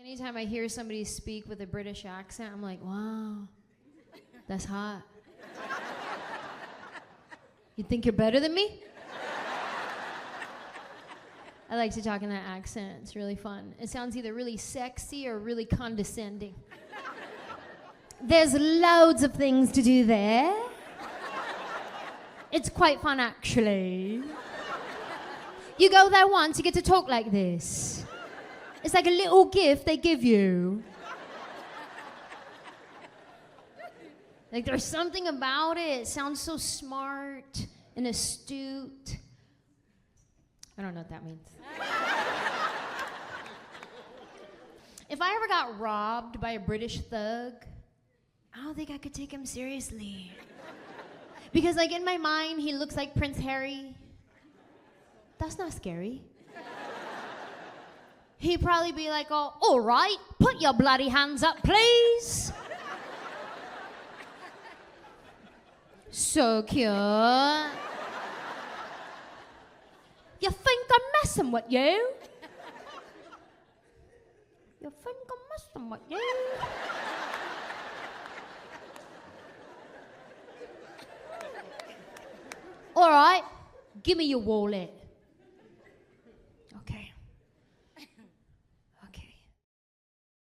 Anytime I hear somebody speak with a British accent, I'm like, wow, that's hot. You think you're better than me? I like to talk in that accent. It's really fun. It sounds either really sexy or really condescending. There's loads of things to do there. It's quite fun, actually. You go there once, you get to talk like this. It's like a little gift they give you. Like there's something about it. It sounds so smart and astute. I don't know what that means. If I ever got robbed by a British thug, I don't think I could take him seriously. Because like in my mind, he looks like Prince Harry. That's not scary. He'd probably be like, oh, all right, put your bloody hands up, please. So cute. You think I'm messing with you? You think I'm messing with you? All right, give me your wallet.